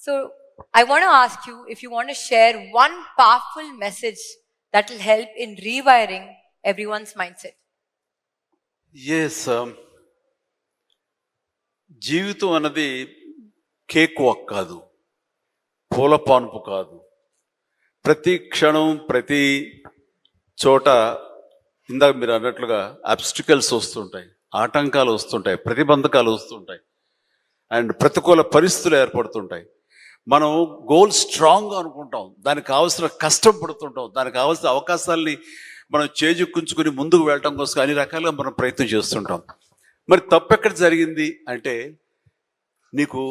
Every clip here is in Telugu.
So I want to ask you if you want to share one powerful message that will help in rewiring everyone's mindset. Yes, జీవితం అన్నది కేక్ వాక్ కాదు, పూల పాన్పు కాదు. ప్రతి క్షణం ప్రతి చోట ఇందాక మీరు అన్నట్లుగా అబ్స్టికల్స్ వస్తుంటాయి, ఆటంకాలు వస్తుంటాయి, ప్రతిబంధకాలు వస్తుంటాయి, అండ్ ప్రతికూల పరిస్థితులు ఏర్పడుతుంటాయి. మనం గోల్ స్ట్రాంగ్గా అనుకుంటాం, దానికి కావాల్సిన కష్టం పడుతుంటాం, దానికి కావాల్సిన అవకాశాలని మనం చేజుక్కుంచుకుని ముందుకు వెళ్ళటం కోసం అన్ని రకాలుగా మనం ప్రయత్నం చేస్తుంటాం. మరి తప్పెక్కడ జరిగింది అంటే నీకు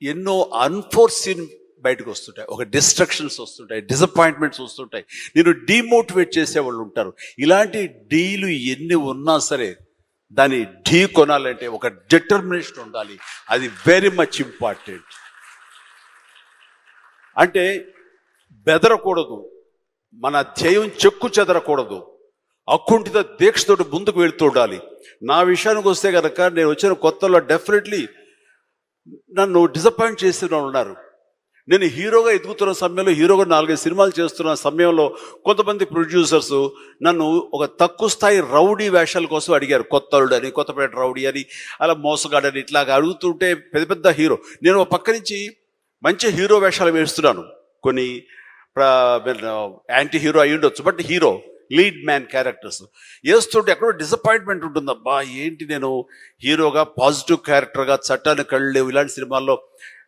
ఎన్నో అన్ఫోర్సీన్ బయటకు వస్తుంటాయి, ఒక డిస్ట్రక్షన్స్ వస్తుంటాయి, డిసప్పాయింట్మెంట్స్ వస్తుంటాయి, నేను డీమోటివేట్ చేసేవాళ్ళు ఉంటారు. ఇలాంటి డీలు ఎన్ని ఉన్నా సరే దాన్ని ఢీ కొనాలంటే ఒక డిటర్మినేషన్ ఉండాలి. అది వెరీ మచ్ ఇంపార్టెంట్. అంటే బెదరకూడదు, మన ధ్యేయం చెక్కు చెదరకూడదు, అకుంఠిత దీక్షతోటి ముందుకు వెళుతూ ఉండాలి. నా విషయానికి వస్తే కనుక నేను వచ్చిన కొత్తలో డెఫినెట్లీ నన్ను డిసప్పాయింట్ చేసిన వాళ్ళు ఉన్నారు. నేను హీరోగా ఎదుగుతున్న సమయంలో, హీరోగా 4-5 సినిమాలు చేస్తున్న సమయంలో కొంతమంది ప్రొడ్యూసర్స్ నన్ను ఒక తక్కువ స్థాయి రౌడీ వేషాల కోసం అడిగారు. కొత్తలుడు అని, కొత్తపేట రౌడీ అని, అలా మోసగాడని ఇట్లాగా అడుగుతుంటే పెద్ద పెద్ద హీరో, నేను ఒక పక్క నుంచి మంచి హీరో వేషాలు వేస్తున్నాను. కొన్ని యాంటీ హీరో అయి ఉండొచ్చు, but hero lead man characters వేస్తుంటే ఎక్కడో డిసప్పాయింట్మెంట్ ఉంటుంది. అబ్బా ఏంటి నేను హీరోగా పాజిటివ్ క్యారెక్టర్గా, చట్టాన్ని కళ్ళు ఇలాంటి సినిమాల్లో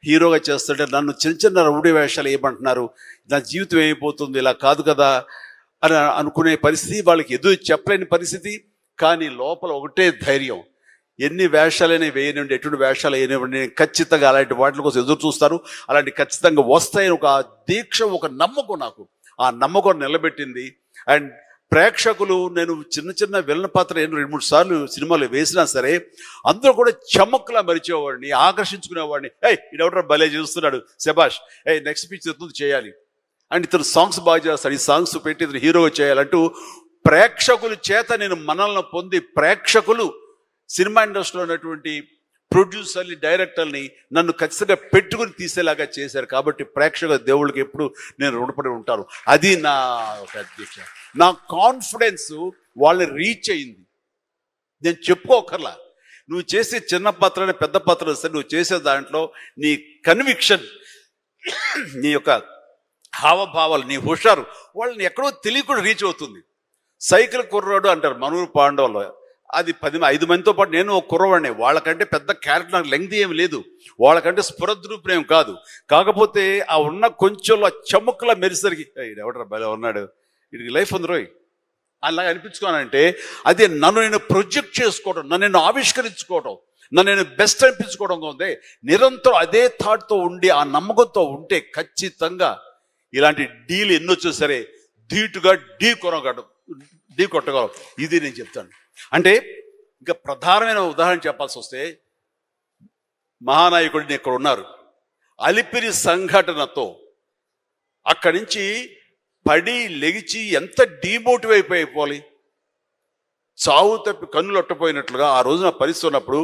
హీరోగా చేస్తుంటే నన్ను చిన్న చిన్న రౌడీ వేషాలు ఏమంటున్నారు, నా జీవితం ఏమైపోతుంది, ఇలా కాదు కదా అని అనుకునే పరిస్థితి, వాళ్ళకి ఎదురు చెప్పలేని పరిస్థితి. కానీ లోపల ఒకటే ధైర్యం, ఎన్ని వేషాలైనా వేయనివ్వండి, ఎటువంటి వేషాలు వేయనివ్వండి, నేను ఖచ్చితంగా అలాంటి వాటి కోసం ఎదురు చూస్తాను, అలాంటి ఖచ్చితంగా వస్తాయని ఒక దీక్ష, ఒక నమ్మకం నాకు. ఆ నమ్మకం నిలబెట్టింది. అండ్ ప్రేక్షకులు, నేను చిన్న చిన్న విలన్ పాత్ర 2-3 సార్లు సినిమాలు వేసినా సరే అందరూ కూడా చమక్లా మరిచేవాడిని, ఆకర్షించుకునేవాడిని. ఇడెవడరా భలే చూస్తున్నాడు, శబాష్, నెక్స్ట్ పిక్చర్ ఎత్తు చేయాలి, అండ్ ఇతను సాంగ్స్ బాగా చేస్తాడు, ఈ సాంగ్స్ పెట్టి ఇతను హీరోగా చేయాలంటూ ప్రేక్షకుల చేత నేను మనల్ని పొంది, ప్రేక్షకులు సినిమా ఇండస్ట్రీలో ఉన్నటువంటి ప్రొడ్యూసర్ని, డైరెక్టర్ని నన్ను ఖచ్చితంగా పెట్టుకుని తీసేలాగా చేశారు. కాబట్టి ప్రేక్షక దేవుళ్ళకి ఎప్పుడు నేను రుణపడి ఉంటాను. అది నా ఒక దీక్ష. నా కాన్ఫిడెన్స్ వాళ్ళని రీచ్ అయింది. నేను చెప్పుకోకర్లా, నువ్వు చేసే చిన్న పాత్ర పెద్ద పాత్ర సరే, నువ్వు చేసే దాంట్లో నీ కన్విక్షన్, నీ యొక్క హావభావాలు, నీ హుషారు వాళ్ళని ఎక్కడో తెలియకుండా రీచ్ అవుతుంది. సైకిల్ కుర్రాడు అంటారు మనూరు పాండవులు, అది 5 మందితో పాటు నేను ఒక కుర్రవాడిని. వాళ్ళకంటే పెద్ద క్యారెక్టర్ నాకు లెంగ్త్ ఏమి లేదు, వాళ్ళకంటే స్ఫురద్రూపేం కాదు. కాకపోతే ఆ ఉన్న కొంచెంలో చముక్కలా మెరిసరికి ఎవడరా భలే ఉన్నాడు, వీడికి లైఫ్ ఉంది రోయ్ అలాగా అనిపించుకోనంటే అదే నన్ను నేను ప్రొజెక్ట్ చేసుకోవడం, నన్ను నేను ఆవిష్కరించుకోవడం, నన్ను నేను బెస్ట్ అనిపించుకోవడం ఉంది. నిరంతరం అదే థాట్తో ఉండి, ఆ నమ్మకంతో ఉంటే ఖచ్చితంగా ఇలాంటి డీలు ఎన్నొచ్చో సరే ధీటుగా ఢీ కొట్టగలం. ఇది నేను చెప్తాను. అంటే ఇంకా ప్రధానమైన ఉదాహరణ చెప్పాల్సి వస్తే, మహానాయకుడిని ఇక్కడ ఉన్నారు, అలిపిరి సంఘటనతో అక్కడి నుంచి పడి లెగిచి ఎంత డీమోటివేట్ అయిపోవాలి, చావు తప్పి కన్నులు అట్టపోయినట్లుగా ఆ రోజున పరిస్థితి ఉన్నప్పుడు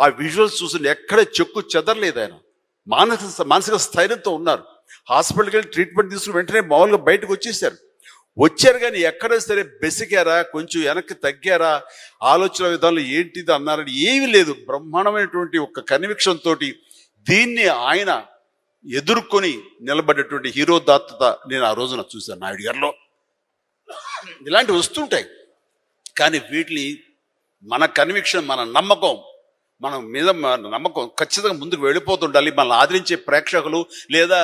ఆ విజువల్స్ చూసి ఎక్కడ చెక్కు చెదరలేదు. ఆయన మానసిక స్థైర్యంతో ఉన్నారు. హాస్పిటల్కి వెళ్ళి ట్రీట్మెంట్ తీసుకుని వెంటనే మామూలుగా బయటకు వచ్చారు. కానీ ఎక్కడ సరే బెసికారా, కొంచెం వెనక్కి తగ్గారా, ఆలోచన విధానంలో ఏంటిది అన్నారని ఏమీ లేదు. బ్రహ్మాండమైనటువంటి ఒక కన్విక్షన్ తోటి దీన్ని ఆయన ఎదుర్కొని నిలబడేటువంటి హీరో దాత్తత నేను ఆ రోజున చూశాను నాయుడు గారిలో. ఇలాంటివి వస్తుంటాయి, కానీ వీటిని మన కన్విక్షన్, మన నమ్మకం, మన మీద మన నమ్మకం ఖచ్చితంగా ముందుకు వెళ్ళిపోతుండాలి. మనల్ని ఆదరించే ప్రేక్షకులు లేదా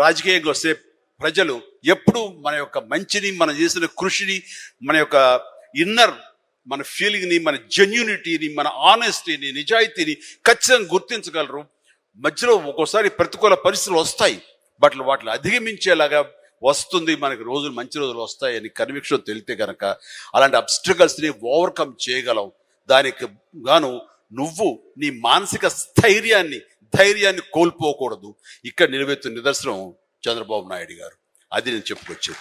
రాజకీయంగా వస్తే ప్రజలు ఎప్పుడు మన యొక్క మంచిని, మనం చేసిన కృషిని, మన యొక్క ఇన్నర్ మన ఫీలింగ్ని, మన జెన్యూనిటీని, మన ఆనెస్టీని, నిజాయితీని ఖచ్చితంగా గుర్తించగలరు. మధ్యలో ఒక్కోసారి ప్రతికూల పరిస్థితులు వస్తాయి, బట్ వాటిని అధిగమించేలాగా వస్తుంది మనకి రోజులు, మంచి రోజులు వస్తాయని కన్విక్షన్ తెలితే కనుక అలాంటి అబ్స్ట్రకల్స్ని ఓవర్కమ్ చేయగలం. దానికి గాను నువ్వు నీ మానసిక ధైర్యాన్ని కోల్పోకూడదు. ఇక్కడ నిలబెత్తున్న నిదర్శనం చంద్రబాబు నాయుడు గారు. అది నేను చెప్పుకొచ్చేది.